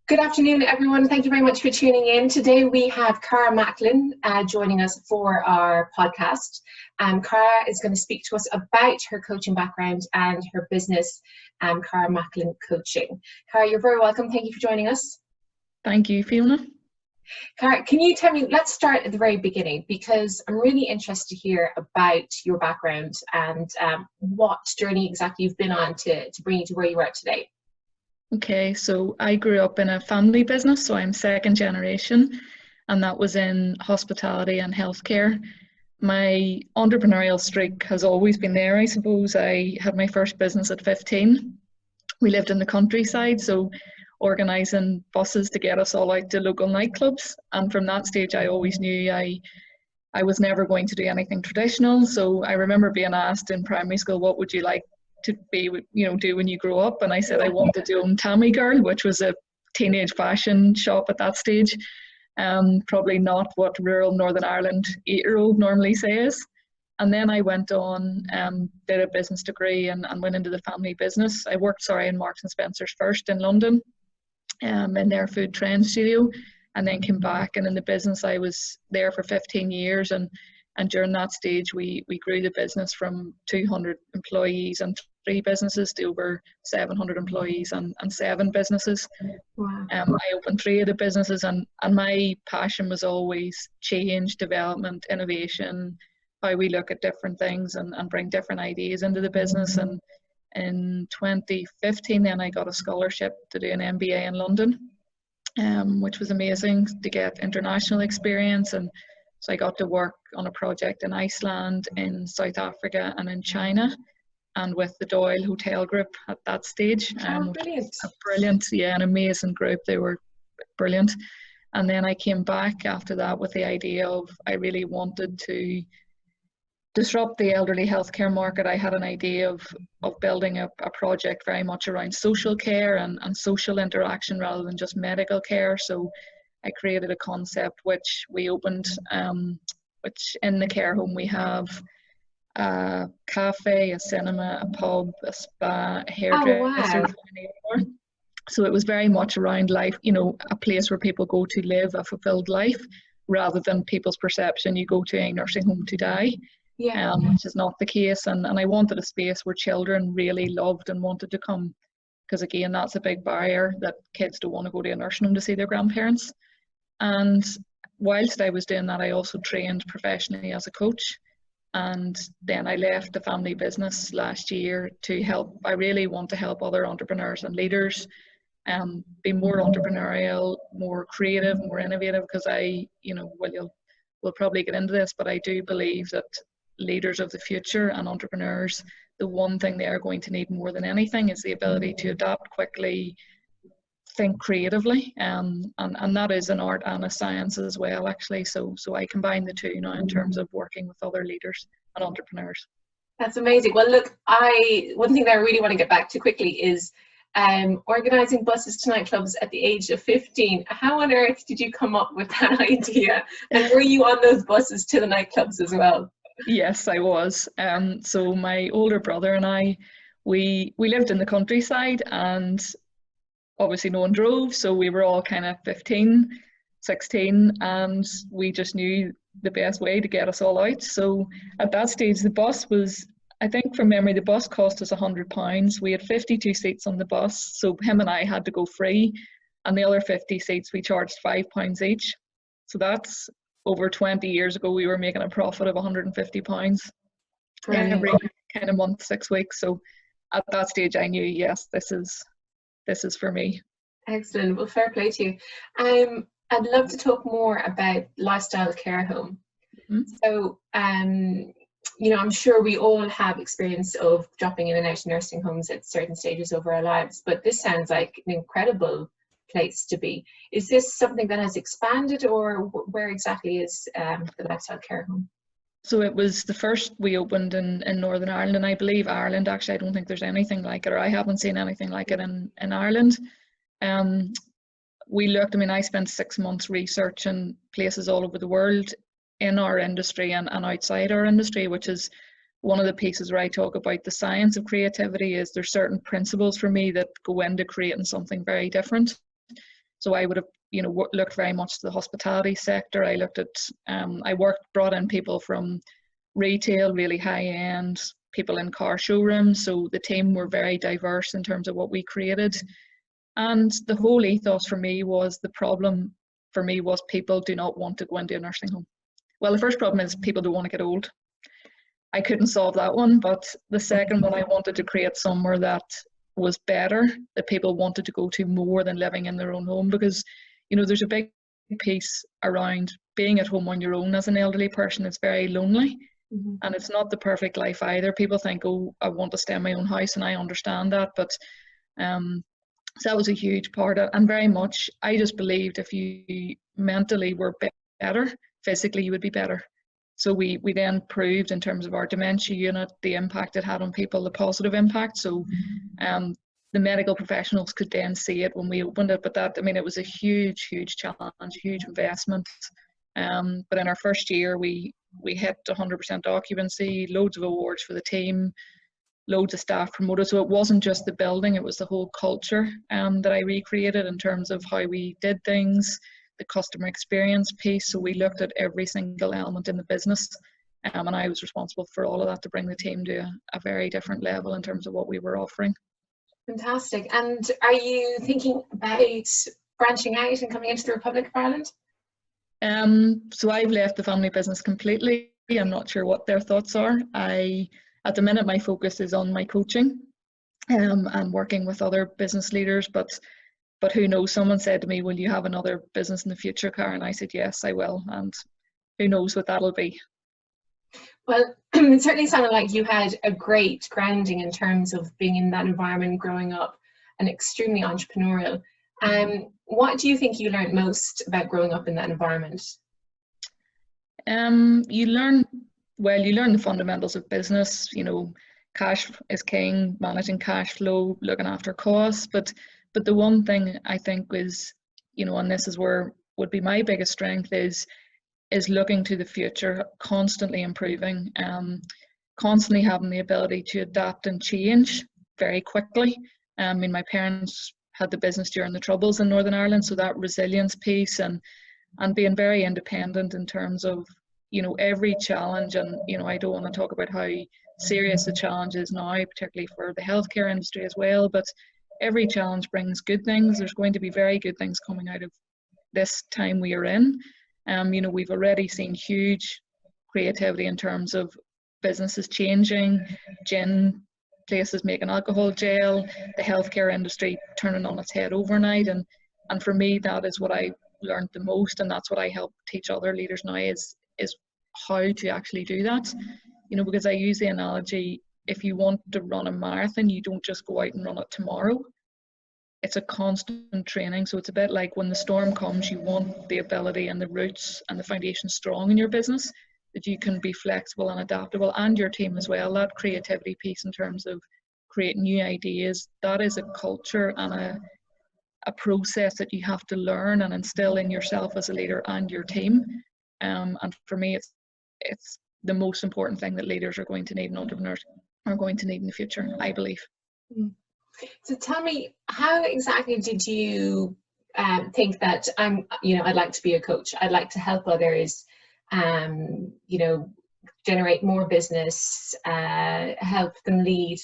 Good afternoon, everyone. Thank you very much for tuning in. Today we have Cara Macklin joining us for our podcast. Cara is going to speak to us about her coaching background and her business, Cara Macklin Coaching. Cara, you're very welcome. Thank you for joining us. Thank you, Fiona. Cara, can you tell me, let's start at the very beginning, because I'm really interested to hear about your background and what journey exactly you've been on to bring you to where you are today. Okay, so I grew up in a family business, so I'm second generation, and that was in hospitality and healthcare. My entrepreneurial streak has always been there, I suppose. I had my first business at 15. We lived in the countryside, so organising buses to get us all out to local nightclubs. And from that stage, I always knew I was never going to do anything traditional. So I remember being asked in primary school, what would you like to be, do when you grow up? And I said I wanted to own Tammy Girl, which was a teenage fashion shop at that stage. Probably not what rural Northern Ireland 8-year-old normally says. And then I went on, did a business degree and went into the family business. I worked, in Marks and Spencer's first in London, in their food trend studio, and then came back. And in the business, I was there for 15 years. And during that stage, we grew the business from 200 employees and 3 businesses to over 700 employees and 7 businesses. Wow. I opened 3 of the businesses, and my passion was always change, development, innovation, how we look at different things and bring different ideas into the business. And in 2015, then I got a scholarship to do an MBA in London, which was amazing to get international experience. And so I got to work on a project in Iceland, in South Africa, and in China, and with the Doyle Hotel Group at that stage. Brilliant. An amazing group. They were brilliant. And then I came back after that with the idea of I really wanted to disrupt the elderly healthcare market. I had an idea of building a project very much around social care and social interaction rather than just medical care. So I created a concept which we opened, which in the care home we have a cafe, a cinema, a pub, a spa, a hairdresser. Oh, wow. So it was very much around life, a place where people go to live a fulfilled life rather than people's perception you go to a nursing home to die, which is not the case. And I wanted a space where children really loved and wanted to come, because again, that's a big barrier, that kids don't want to go to a nursing home to see their grandparents. And whilst I was doing that, I also trained professionally as a coach. And then I left the family business last year to help. I really want to help other entrepreneurs and leaders be more entrepreneurial, more creative, more innovative, because we'll probably get into this, but I do believe that leaders of the future and entrepreneurs, the one thing they are going to need more than anything is the ability to adapt quickly, think creatively, and that is an art and a science as well, actually. So I combine the two now in terms of working with other leaders and entrepreneurs. That's amazing. Well, look, one thing that I really want to get back to quickly is organising buses to nightclubs at the age of 15. How on earth did you come up with that idea? And were you on those buses to the nightclubs as well? Yes, I was. So my older brother and I, we lived in the countryside, and obviously no one drove, so we were all kind of 15, 16, and we just knew the best way to get us all out. So at that stage, the bus was, I think from memory, the bus cost us £100. We had 52 seats on the bus, so him and I had to go free, and the other 50 seats we charged £5 each. So that's over 20 years ago. We were making a profit of £150 every kind of month, 6 weeks. So at that stage, I knew, yes, this is for me. Excellent. Well, fair play to you. I'd love to talk more about lifestyle care home. Mm-hmm. So, I'm sure we all have experience of dropping in and out of nursing homes at certain stages of our lives, but this sounds like an incredible place to be. Is this something that has expanded, or where exactly is the lifestyle care home? So it was the first we opened in Northern Ireland, and I believe Ireland, actually, I don't think there's anything like it, or I haven't seen anything like it in Ireland. I spent 6 months researching places all over the world in our industry and outside our industry, which is one of the pieces where I talk about the science of creativity. Is there's certain principles for me that go into creating something very different. So I would have, you know, looked very much to the hospitality sector. I looked at, brought in people from retail, really high end, people in car showrooms. So the team were very diverse in terms of what we created. And the whole ethos for me was, the problem for me was people do not want to go into a nursing home. Well, the first problem is people don't want to get old. I couldn't solve that one, but the second one, I wanted to create somewhere that was better, that people wanted to go to more than living in their own home, because, you know, there's a big piece around being at home on your own as an elderly person. It's very lonely, and it's not the perfect life either. People think, oh, I want to stay in my own house, and I understand that, but so that was a huge part of it. And very much, I just believed if you mentally were better, physically you would be better. So we then proved in terms of our dementia unit, the impact it had on people, the positive impact. So the medical professionals could then see it when we opened it. But that, I mean, it was a huge, huge challenge, huge investment. But in our first year, we hit 100% occupancy, loads of awards for the team, loads of staff promoted. So it wasn't just the building, it was the whole culture that I recreated in terms of how we did things, the customer experience piece. So we looked at every single element in the business, and I was responsible for all of that to bring the team to a very different level in terms of what we were offering. Fantastic. And are you thinking about branching out and coming into the Republic of Ireland? So I've left the family business completely. I'm not sure what their thoughts are. At the minute, my focus is on my coaching and working with other business leaders, but who knows? Someone said to me, will you have another business in the future, Cara? And I said, yes, I will. And who knows what that'll be. Well, it certainly sounded like you had a great grounding in terms of being in that environment, growing up, and extremely entrepreneurial. What do you think you learned most about growing up in that environment? You learn the fundamentals of business. You know, cash is king, managing cash flow, looking after costs. But the one thing I think is, you know, and this is where would be my biggest strength, is looking to the future, constantly improving, constantly having the ability to adapt and change very quickly. I mean, my parents had the business during the Troubles in Northern Ireland, so that resilience piece and being very independent in terms of, you know, every challenge. And, you know, I don't want to talk about how serious the challenge is now, particularly for the healthcare industry as well, but every challenge brings good things. There's going to be very good things coming out of this time we are in. You know, we've already seen huge creativity in terms of businesses changing, gin places making alcohol gel, the healthcare industry turning on its head overnight. And for me, that is what I learned the most, and that's what I help teach other leaders now, is how to actually do that. You know, because I use the analogy, if you want to run a marathon, you don't just go out and run it tomorrow. It's a constant training. So it's a bit like when the storm comes, you want the ability and the roots and the foundation strong in your business, that you can be flexible and adaptable, and your team as well. That creativity piece in terms of creating new ideas, that is a culture and a process that you have to learn and instill in yourself as a leader and your team. And for me, it's the most important thing that leaders are going to need and entrepreneurs are going to need in the future, I believe. So tell me, how exactly did you think that I'd like to be a coach, I'd like to help others, you know, generate more business, help them lead?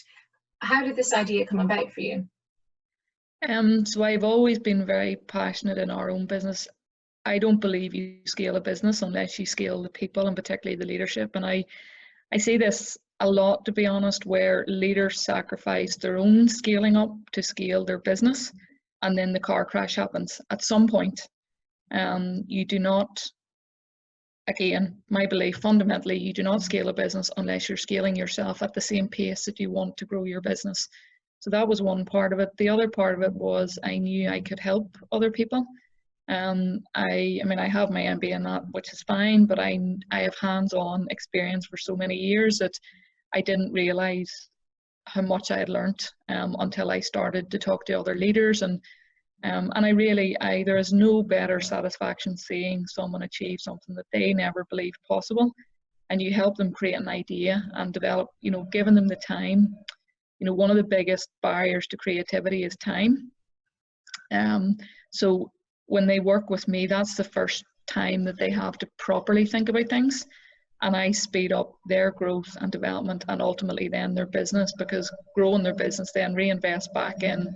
How did this idea come about for you? So I've always been very passionate in our own business. I don't believe you scale a business unless you scale the people, and particularly the leadership. And I see this a lot, to be honest, where leaders sacrifice their own scaling up to scale their business, and then the car crash happens at some point. You do not, again, my belief, fundamentally, you do not scale a business unless you're scaling yourself at the same pace that you want to grow your business. So that was one part of it. The other part of it was I knew I could help other people. I mean, I have my MBA in that, which is fine, but I have hands-on experience for so many years that I didn't realize how much I had learnt until I started to talk to other leaders. And there is no better satisfaction seeing someone achieve something that they never believed possible, and you help them create an idea and develop, you know, giving them the time. You know, one of the biggest barriers to creativity is time. So when they work with me, that's the first time that they have to properly think about things. And I speed up their growth and development, and ultimately then their business, because growing their business then reinvest back in,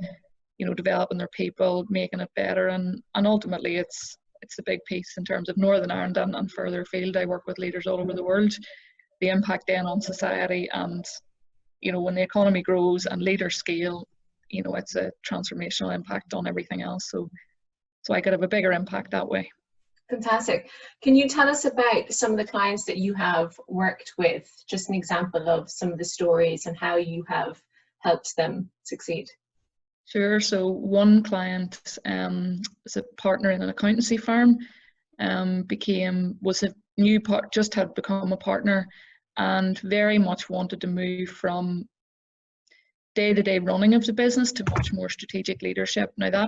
you know, developing their people, making it better, and ultimately it's a big piece in terms of Northern Ireland and further afield. I work with leaders all over the world. The impact then on society, and you know, when the economy grows and leaders scale, you know, it's a transformational impact on everything else. So I could have a bigger impact that way. Fantastic. Can you tell us about some of the clients that you have worked with? Just an example of some of the stories and how you have helped them succeed. Sure. So one client is a partner in an accountancy firm, just had become a partner, and very much wanted to move from day-to-day running of the business to much more strategic leadership. Now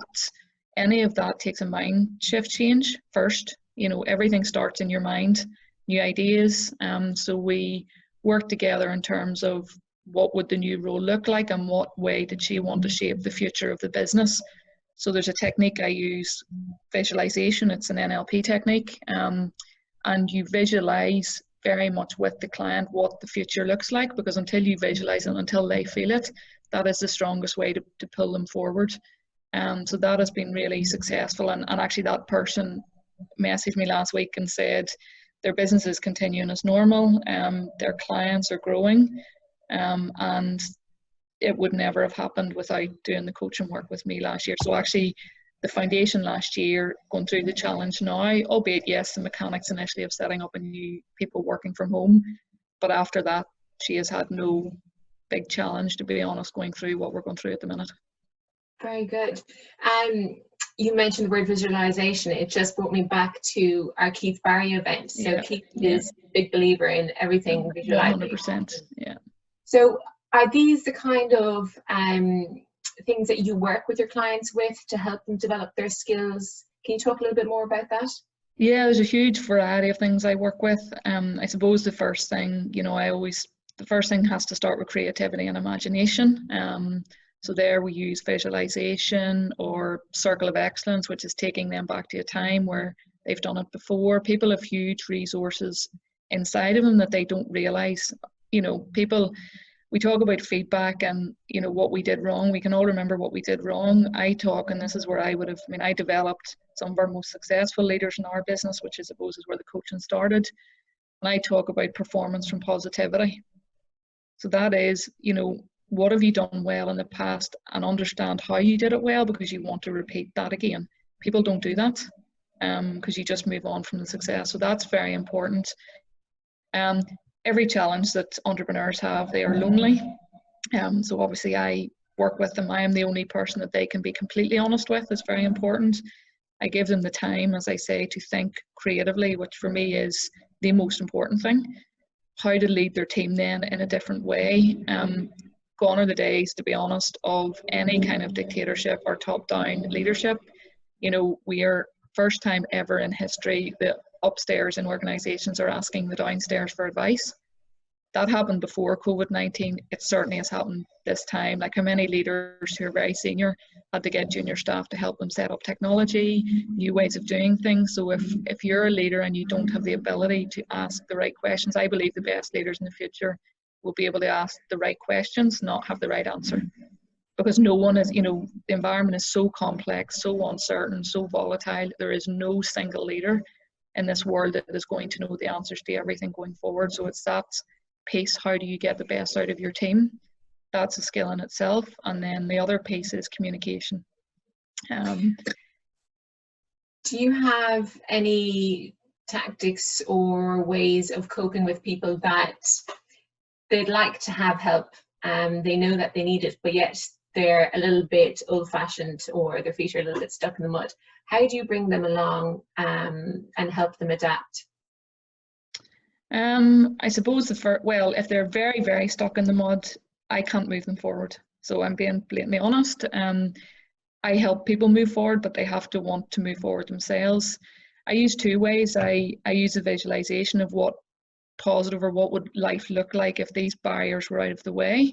any of that takes a mind shift change first. You know, everything starts in your mind, new ideas. So we work together in terms of what would the new role look like and what way did she want to shape the future of the business. So there's a technique I use, visualization. It's an NLP technique. And you visualize very much with the client what the future looks like, because until you visualize it, until they feel it, that is the strongest way to pull them forward. So that has been really successful, and actually that person messaged me last week and said their business is continuing as normal, their clients are growing, and it would never have happened without doing the coaching work with me last year. So actually the foundation last year, going through the challenge now, albeit yes, the mechanics initially of setting up a new people working from home, but after that she has had no big challenge, to be honest, going through what we're going through at the minute. Very good. You mentioned the word visualization. It just brought me back to our Keith Barry event. So yeah. Keith is a big believer in everything visualizing. 100%. Yeah. So are these the kind of things that you work with your clients with to help them develop their skills? Can you talk a little bit more about that? Yeah, there's a huge variety of things I work with. I suppose the first thing, you know, the first thing has to start with creativity and imagination. So there we use visualization or circle of excellence, which is taking them back to a time where they've done it before. People have huge resources inside of them that they don't realize. You know, we talk about feedback and, you know, what we did wrong. We can all remember what we did wrong. I this is where I developed some of our most successful leaders in our business, which I suppose is where the coaching started. And I talk about performance from positivity. So that is, you know, what have you done well in the past, and understand how you did it well, because you want to repeat that again. People don't do that because you just move on from the success. So that's very important. Every challenge that entrepreneurs have, they are lonely. So obviously I work with them. I am the only person that they can be completely honest with. It's very important. I give them the time, as I say, to think creatively, which for me is the most important thing. How to lead their team then in a different way. Gone are the days, to be honest, of any kind of dictatorship or top-down leadership. You know, we are first time ever in history that upstairs in organisations are asking the downstairs for advice. That happened before COVID-19. It certainly has happened this time. Like, how many leaders who are very senior had to get junior staff to help them set up technology, new ways of doing things. So if you're a leader and you don't have the ability to ask the right questions, I believe the best leaders in the future will be able to ask the right questions, not have the right answer. Because no one is, you know, the environment is so complex, so uncertain, so volatile. There is no single leader in this world that is going to know the answers to everything going forward. So it's that piece, how do you get the best out of your team? That's a skill in itself. And then the other piece is communication. Do you have any tactics or ways of coping with people that they'd like to have help and they know that they need it, but yet they're a little bit old-fashioned or their feet are a little bit stuck in the mud? How do you bring them along and help them adapt? I suppose if they're very, very stuck in the mud, I can't move them forward. So I'm being blatantly honest. I help people move forward, but they have to want to move forward themselves. I use two ways. I use a visualization of what positive or what would life look like if these barriers were out of the way,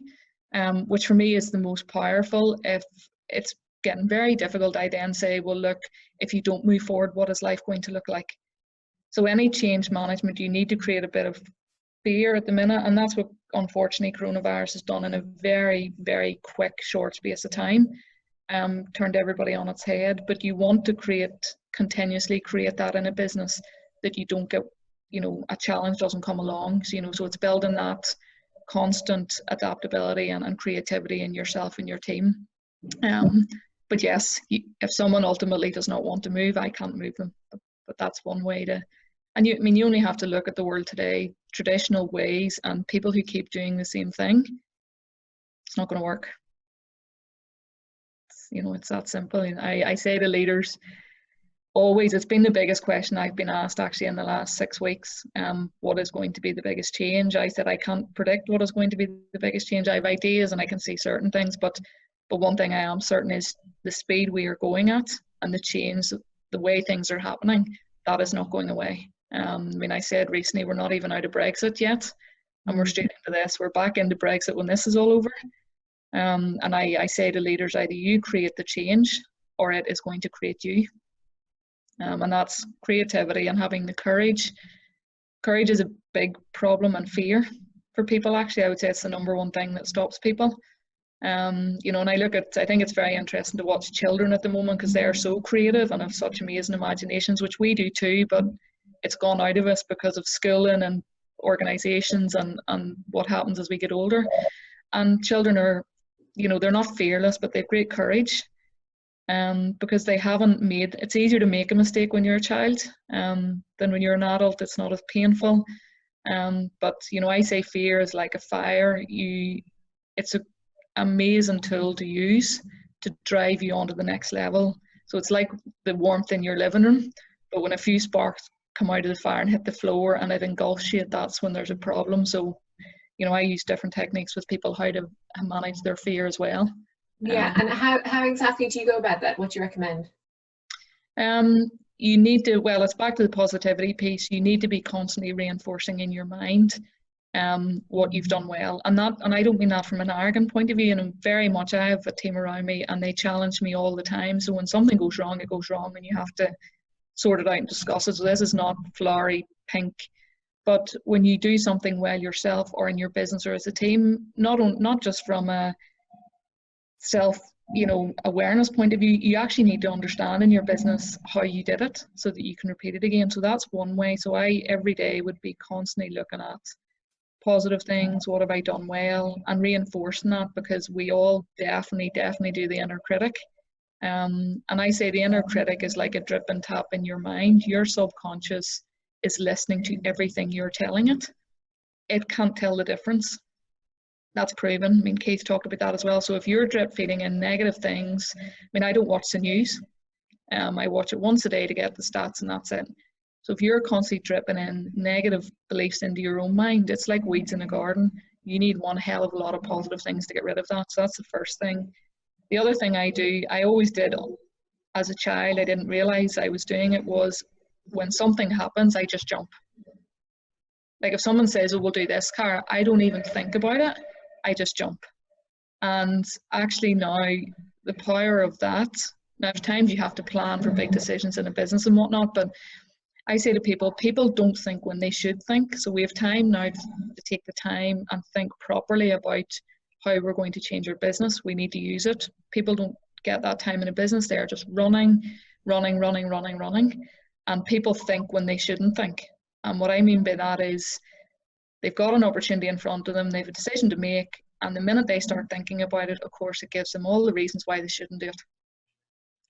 which for me is the most powerful. If it's getting very difficult, I then say, well, look, if you don't move forward, what is life going to look like? So any change management, you need to create a bit of fear at the minute, and that's what unfortunately coronavirus has done in a very, very quick, short space of time. Turned everybody on its head. But you want to continuously create that in a business, that you don't get, a challenge doesn't come along. So, so it's building that constant adaptability and creativity in yourself and your team. But yes, if someone ultimately does not want to move, I can't move them. But that's one way to. And you only have to look at the world today, traditional ways, and people who keep doing the same thing, it's not going to work. It's that simple. I say to leaders, always, it's been the biggest question I've been asked actually in the last 6 weeks. What is going to be the biggest change? I said I can't predict what is going to be the biggest change. I have ideas and I can see certain things, but one thing I am certain is the speed we are going at and the change, the way things are happening, that is not going away. I said recently, we're not even out of Brexit yet, and we're straight into this. We're back into Brexit when this is all over. And I say to leaders, either you create the change or it is going to create you. And that's creativity and having the courage. Courage is a big problem, and fear for people. Actually, I would say it's the number one thing that stops people. And I think it's very interesting to watch children at the moment, because they are so creative and have such amazing imaginations, which we do too, but it's gone out of us because of schooling and organisations and what happens as we get older. And children are, they're not fearless, but they have great courage. Because they haven't it's easier to make a mistake when you're a child than when you're an adult. It's not as painful. But I say fear is like a fire. It's an amazing tool to use to drive you onto the next level. So it's like the warmth in your living room, but when a few sparks come out of the fire and hit the floor and it engulfs you, that's when there's a problem. So I use different techniques with people how to manage their fear as well. Yeah, and how exactly do you go about that? What do you recommend? You need to, it's back to the positivity piece. You need to be constantly reinforcing in your mind what you've done well. And I don't mean that from an arrogant point of view, and very much I have a team around me and they challenge me all the time. So when something goes wrong, it goes wrong, and you have to sort it out and discuss it. So this is not flowery pink. But when you do something well yourself or in your business or as a team, not just from a self awareness point of view, you actually need to understand in your business how you did it so that you can repeat it again. So that's one way. So I every day would be constantly looking at positive things, what have I done well, and reinforcing that, because we all definitely do the inner critic. And I say the inner critic is like a drip and tap in your mind. Your subconscious is listening to everything you're telling it. It can't tell the difference. That's proven. Keith talked about that as well. So if you're drip feeding in negative things, I don't watch the news. I watch it once a day to get the stats, and that's it. So if you're constantly dripping in negative beliefs into your own mind, it's like weeds in a garden. You need one hell of a lot of positive things to get rid of that. So that's the first thing. The other thing I always did as a child, I didn't realize I was doing it, was when something happens, I just jump. Like if someone says, oh, we'll do this, Cara, I don't even think about it. I just jump. And actually now, the power of that, now at times you have to plan for big decisions in a business and whatnot, but I say to people don't think when they should think. So we have time now to take the time and think properly about how we're going to change our business. We need to use it. People don't get that time in a business. They're just running. And people think when they shouldn't think. And what I mean by that is they've got an opportunity in front of them. They have a decision to make. And the minute they start thinking about it, of course, it gives them all the reasons why they shouldn't do it.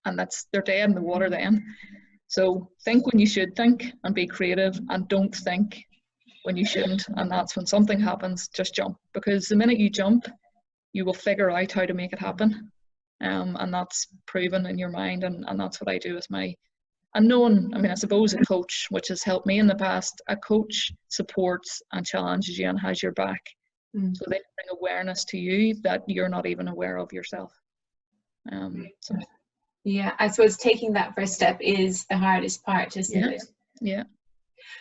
And they're dead in the water then. So think when you should think and be creative, and don't think when you shouldn't. And that's when something happens, just jump. Because the minute you jump, you will figure out how to make it happen. And that's proven in your mind. And that's what I do with I suppose a coach, which has helped me in the past, a coach supports and challenges you and has your back. So they bring awareness to you that you're not even aware of yourself. Yeah, I suppose taking that first step is the hardest part, isn't it? Yeah.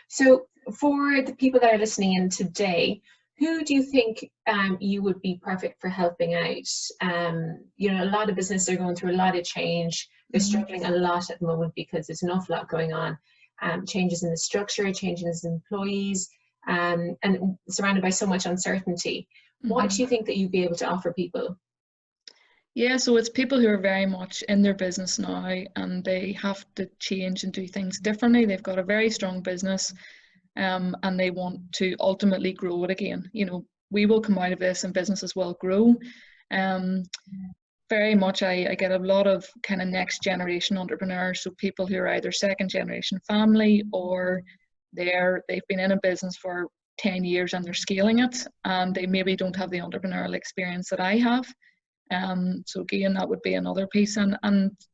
So for the people that are listening in today Who do you think you would be perfect for helping out? A lot of businesses are going through a lot of change. They're struggling a lot at the moment because there's an awful lot going on. Changes in the structure, changes in employees, and surrounded by so much uncertainty. What do you think that you'd be able to offer people? Yeah, so it's people who are very much in their business now and they have to change and do things differently. They've got a very strong business, and they want to ultimately grow it again. We will come out of this and businesses will grow. Very much I get a lot of kind of next generation entrepreneurs, so people who are either second generation family or they've been in a business for 10 years and they're scaling it and they maybe don't have the entrepreneurial experience that I have. So again, that would be another piece, and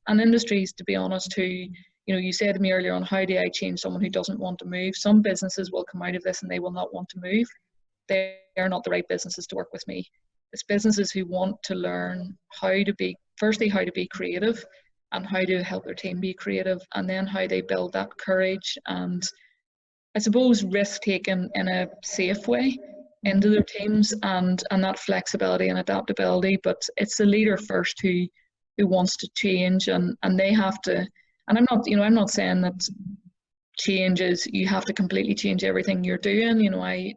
industries, to be honest, who, you said to me earlier on, how do I change someone who doesn't want to move? Some businesses will come out of this and they will not want to move. They're not the right businesses to work with me. It's businesses who want to learn how to be creative and how to help their team be creative, and then how they build that courage and, I suppose, risk taking in a safe way into their teams, and that flexibility and adaptability. But it's the leader first who wants to change, and they have to. And I'm not saying that change is you have to completely change everything you're doing.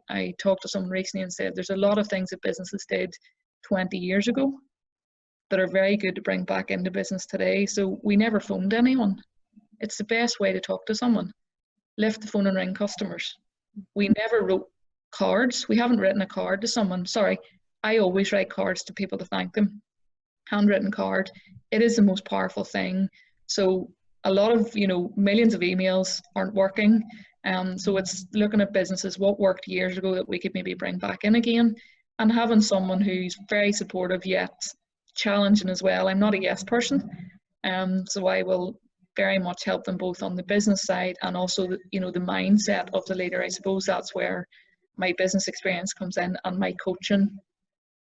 I talked to someone recently and said there's a lot of things that businesses did 20 years ago that are very good to bring back into business today. So we never phoned anyone. It's the best way to talk to someone. Lift the phone and ring customers. We never wrote cards. We haven't written a card to someone. Sorry, I always write cards to people to thank them. Handwritten card. It is the most powerful thing. So a lot of, millions of emails aren't working. So it's looking at businesses, what worked years ago that we could maybe bring back in again, and having someone who's very supportive yet challenging as well. I'm not a yes person. So I will very much help them both on the business side and also the mindset of the leader. I suppose that's where my business experience comes in, and my coaching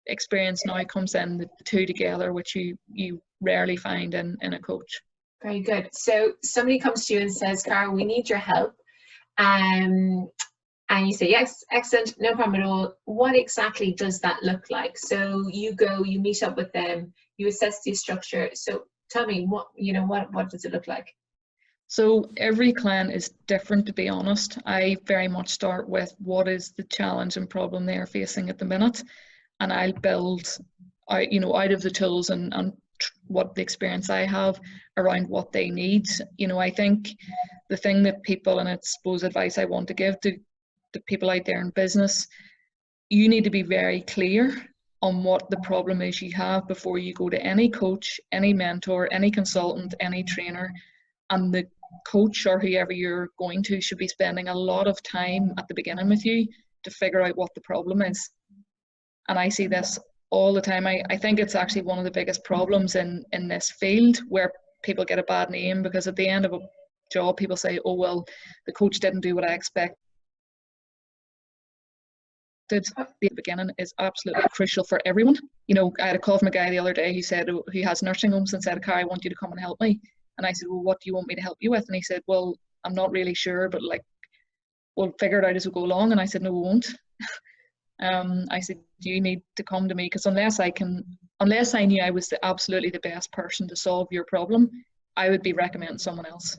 experience now comes in, the two together, which you rarely find in a coach. Very good. So somebody comes to you and says, Cara, we need your help. And you say, yes, excellent, no problem at all. What exactly does that look like? So you go, you meet up with them, you assess the structure. So tell me, what does it look like? So every client is different, to be honest. I very much start with what is the challenge and problem they are facing at the minute, and I'll build out of the tools and what the experience I have around what they need. I think the thing that people, and it's suppose advice I want to give to the people out there in business, you need to be very clear on what the problem is you have before you go to any coach, any mentor, any consultant, any trainer. And the coach or whoever you're going to should be spending a lot of time at the beginning with you to figure out what the problem is. And I see this all the time. I think it's actually one of the biggest problems in this field, where people get a bad name because at the end of a job people say, oh well, the coach didn't do what I expected. The beginning is absolutely crucial for everyone. I had a call from a guy the other day who said he has nursing homes and said, Cara, I want you to come and help me. And I said, well, what do you want me to help you with? And he said, well, I'm not really sure, but we'll figure it out as we go along. And I said, no, we won't. I said, you need to come to me, because unless I knew I was absolutely the best person to solve your problem, I would be recommending someone else.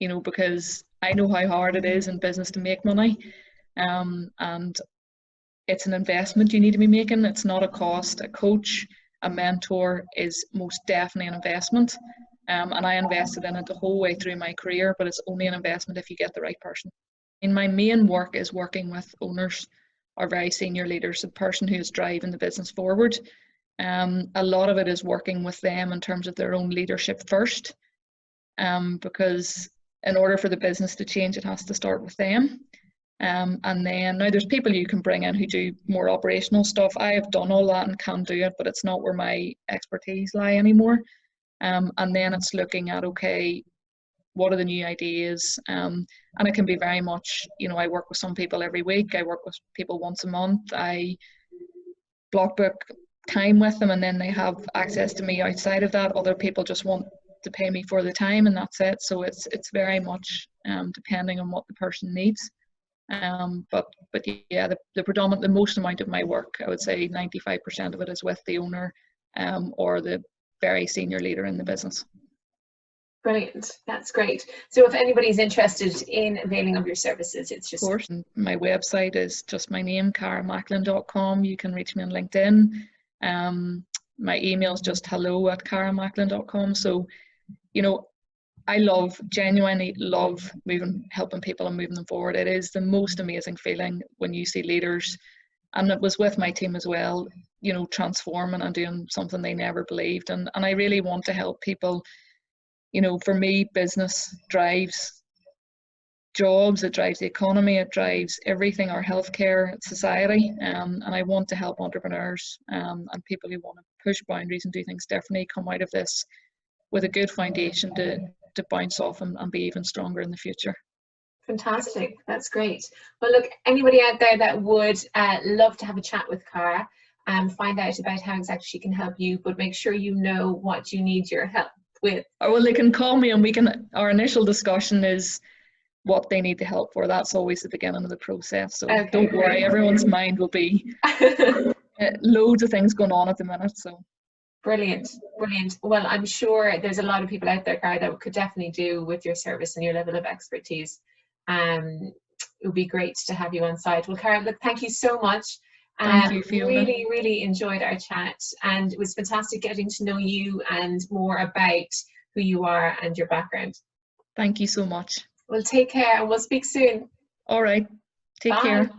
Because I know how hard it is in business to make money. And it's an investment you need to be making. It's not a cost. A coach, a mentor is most definitely an investment. And I invested in it the whole way through my career, but it's only an investment if you get the right person. And my main work is working with owners or very senior leaders, the person who is driving the business forward. A lot of it is working with them in terms of their own leadership first, because in order for the business to change, it has to start with them. And then now there's people you can bring in who do more operational stuff. I have done all that and can do it, but it's not where my expertise lie anymore. And then it's looking at, okay, what are the new ideas? And it can be very much, I work with some people every week. I work with people once a month. I block book time with them, and then they have access to me outside of that. Other people just want to pay me for the time, and that's it. So it's very much depending on what the person needs. But yeah, the most amount of my work, I would say 95% of it is with the owner or the very senior leader in the business. Brilliant, that's great. So if anybody's interested in availing of your services, it's just... Of course, my website is just my name, caramacklin.com. You can reach me on LinkedIn. My email is just hello@caramacklin.com. So, you know, I genuinely love helping people and moving them forward. It is the most amazing feeling when you see leaders, and it was with my team as well, you know, transforming and doing something they never believed. And I really want to help people. You know, for me, business drives jobs, it drives the economy, it drives everything, our healthcare, society, and I want to help entrepreneurs and people who want to push boundaries and do things differently come out of this with a good foundation to bounce off and be even stronger in the future. Fantastic, that's great. Well, look, anybody out there that would love to have a chat with Cara and find out about how exactly she can help you, but make sure you know what you need your help with. Or well, they can call me and our initial discussion is what they need the help for. That's always the beginning of the process. So okay, don't worry, everyone's mind will be loads of things going on at the minute. So brilliant. Well, I'm sure there's a lot of people out there, Cara, that could definitely do with your service and your level of expertise. It would be great to have you on site. Well, Cara, look, thank you so much. Thank you, Fiona. Really enjoyed our chat, and it was fantastic getting to know you and more about who you are and your background. Thank you so much. Well, take care and we'll speak soon. All right. Take Bye. care.